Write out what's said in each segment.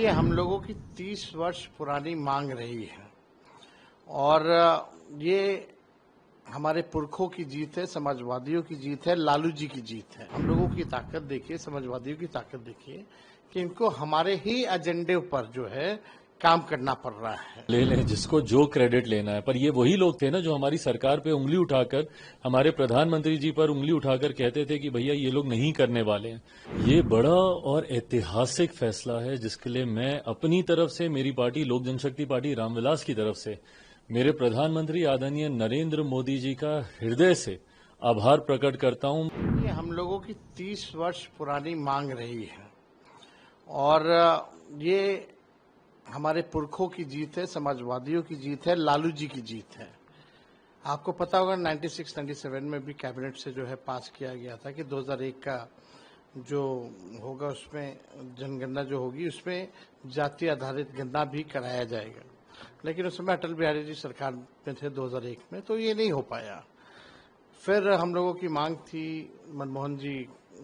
ये हम लोगों की 30 वर्ष पुरानी मांग रही है और ये हमारे पुरखों की जीत है, समाजवादियों की जीत है, लालू जी की जीत है। हम लोगों की ताकत देखिए, समाजवादियों की ताकत देखिए कि इनको हमारे ही एजेंडे पर जो है काम करना पड़ रहा है। ले लें जिसको जो क्रेडिट लेना है, पर ये वही लोग थे ना जो हमारी सरकार पे उंगली उठाकर, हमारे प्रधानमंत्री जी पर उंगली उठाकर कहते थे कि भैया ये लोग नहीं करने वाले हैं। ये बड़ा और ऐतिहासिक फैसला है जिसके लिए मैं अपनी तरफ से, मेरी पार्टी लोक जनशक्ति पार्टी रामविलास की तरफ से, मेरे प्रधानमंत्री आदरणीय नरेंद्र मोदी जी का हृदय से आभार प्रकट करता हूं। ये हम लोगों की 30 वर्ष पुरानी मांग रही है और ये हमारे पुरखों की जीत है, समाजवादियों की जीत है, लालू जी की जीत है। आपको पता होगा 96-97 में भी कैबिनेट से जो है पास किया गया था कि 2001 का जो होगा उसमें जनगणना जो होगी उसमें जाति आधारित गणना भी कराया जाएगा, लेकिन उस समय अटल बिहारी जी सरकार में थे 2001 में, तो ये नहीं हो पाया। फिर हम लोगों की मांग थी, मनमोहन जी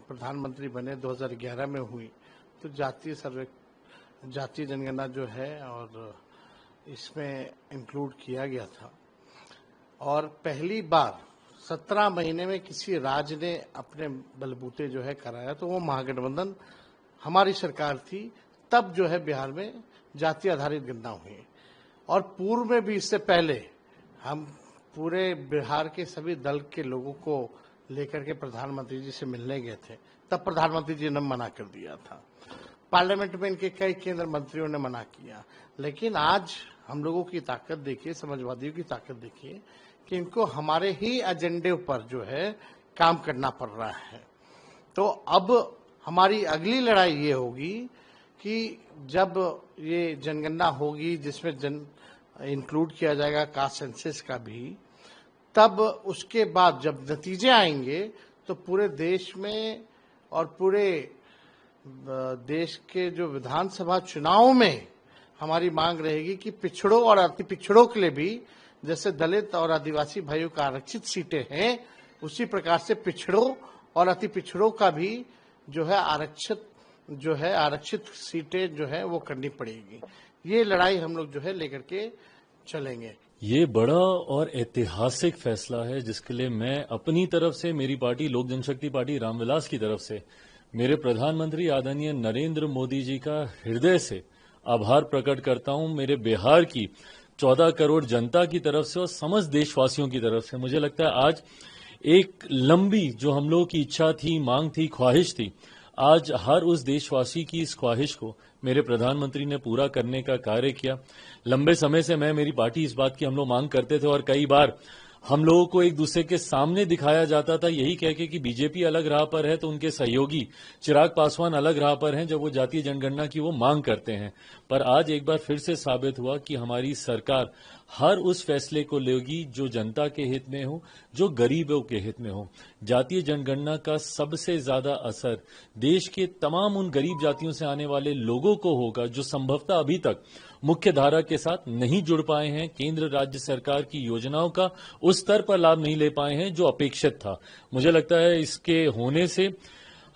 प्रधानमंत्री बने 2011 में हुई, तो जातीय जनगणना जो है और इसमें इंक्लूड किया गया था और पहली बार 17 महीने में किसी राज्य ने अपने बलबूते जो है कराया, तो वो महागठबंधन हमारी सरकार थी। तब जो है बिहार में जातीय आधारित गणना हुई और पूर्व में भी इससे पहले हम पूरे बिहार के सभी दल के लोगों को लेकर के प्रधानमंत्री जी से मिलने गए थे, तब प्रधानमंत्री जी ने मना कर दिया था। पार्लियामेंट में इनके कई केंद्र मंत्रियों ने मना किया, लेकिन आज हम लोगों की ताकत देखिए, समाजवादियों की ताकत देखिए कि इनको हमारे ही एजेंडे पर जो है काम करना पड़ रहा है। तो अब हमारी अगली लड़ाई ये होगी कि जब ये जनगणना होगी जिसमें इंक्लूड किया जाएगा कास्ट सेंसस का भी, तब उसके बाद जब नतीजे आएंगे तो पूरे देश में और पूरे देश के जो विधानसभा चुनाव में हमारी मांग रहेगी कि पिछड़ों और अति पिछड़ों के लिए भी, जैसे दलित और आदिवासी भाइयों का आरक्षित सीटें हैं, उसी प्रकार से पिछड़ों और अति पिछड़ों का भी जो है आरक्षित सीटें जो है वो करनी पड़ेगी। ये लड़ाई हम लोग जो है लेकर के चलेंगे। ये बड़ा और ऐतिहासिक फैसला है जिसके लिए मैं अपनी तरफ से, मेरी पार्टी लोक जनशक्ति पार्टी रामविलास की तरफ से, मेरे प्रधानमंत्री आदरणीय नरेंद्र मोदी जी का हृदय से आभार प्रकट करता हूं। मेरे बिहार की 14 करोड़ जनता की तरफ से और समस्त देशवासियों की तरफ से मुझे लगता है आज एक लंबी जो हम लोगों की इच्छा थी, मांग थी, ख्वाहिश थी, आज हर उस देशवासी की इस ख्वाहिश को मेरे प्रधानमंत्री ने पूरा करने का कार्य किया। लंबे समय से मैं, मेरी पार्टी इस बात की हम लोग मांग करते थे और कई बार हम लोगों को एक दूसरे के सामने दिखाया जाता था यही कह के कि बीजेपी अलग राह पर है तो उनके सहयोगी चिराग पासवान अलग राह पर हैं जब वो जातीय जनगणना की वो मांग करते हैं। पर आज एक बार फिर से साबित हुआ कि हमारी सरकार हर उस फैसले को लेगी जो जनता के हित में हो, जो गरीबों के हित में हो। जातीय जनगणना का सबसे ज्यादा असर देश के तमाम उन गरीब जातियों से आने वाले लोगों को होगा जो संभवतः अभी तक मुख्य धारा के साथ नहीं जुड़ पाए हैं, केंद्र राज्य सरकार की योजनाओं का उस स्तर पर लाभ नहीं ले पाए हैं जो अपेक्षित था। मुझे लगता है इसके होने से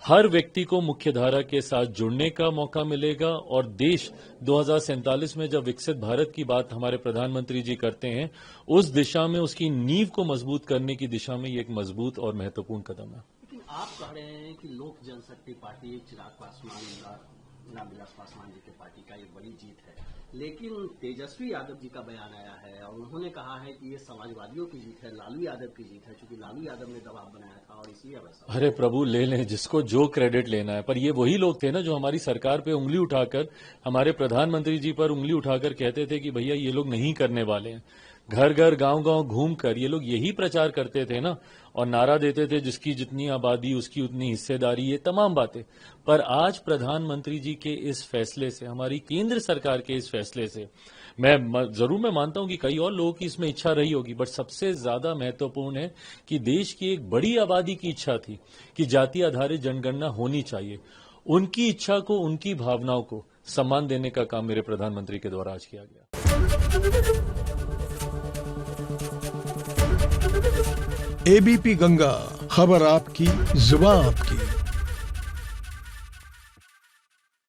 हर व्यक्ति को मुख्य धारा के साथ जुड़ने का मौका मिलेगा और देश 2047 में जब विकसित भारत की बात हमारे प्रधानमंत्री जी करते हैं, उस दिशा में, उसकी नींव को मजबूत करने की दिशा में ये एक मजबूत और महत्वपूर्ण कदम है। लेकिन आप कह रहे हैं कि लोक जनशक्ति पार्टी चिराग पासवान, रामविलास पासवान जी की पार्टी का एक बड़ी जीत है, लेकिन तेजस्वी यादव जी का बयान आया है और उन्होंने कहा है कि ये समाजवादियों की जीत है, लालू यादव की जीत है, क्योंकि लालू यादव ने दबाव बनाया था और इसलिए वैसा। अरे प्रभु, ले लें जिसको जो क्रेडिट लेना है, पर ये वही लोग थे ना जो हमारी सरकार पे उंगली उठाकर, हमारे प्रधानमंत्री जी पर उंगली उठाकर कहते थे कि भैया ये लोग नहीं करने वाले हैं। घर घर गांव गांव घूमकर ये लोग यही प्रचार करते थे ना और नारा देते थे जिसकी जितनी आबादी उसकी उतनी हिस्सेदारी, ये तमाम बातें। पर आज प्रधानमंत्री जी के इस फैसले से, हमारी केंद्र सरकार के इस फैसले से, मैं मानता हूं कि कई और लोगों की इसमें इच्छा रही होगी, बट सबसे ज्यादा महत्वपूर्ण है कि देश की एक बड़ी आबादी की इच्छा थी कि जाति आधारित जनगणना होनी चाहिए। उनकी इच्छा को, उनकी भावनाओं को सम्मान देने का काम मेरे प्रधानमंत्री के द्वारा आज किया गया। एबीपी गंगा, खबर आपकी, जुबान आपकी।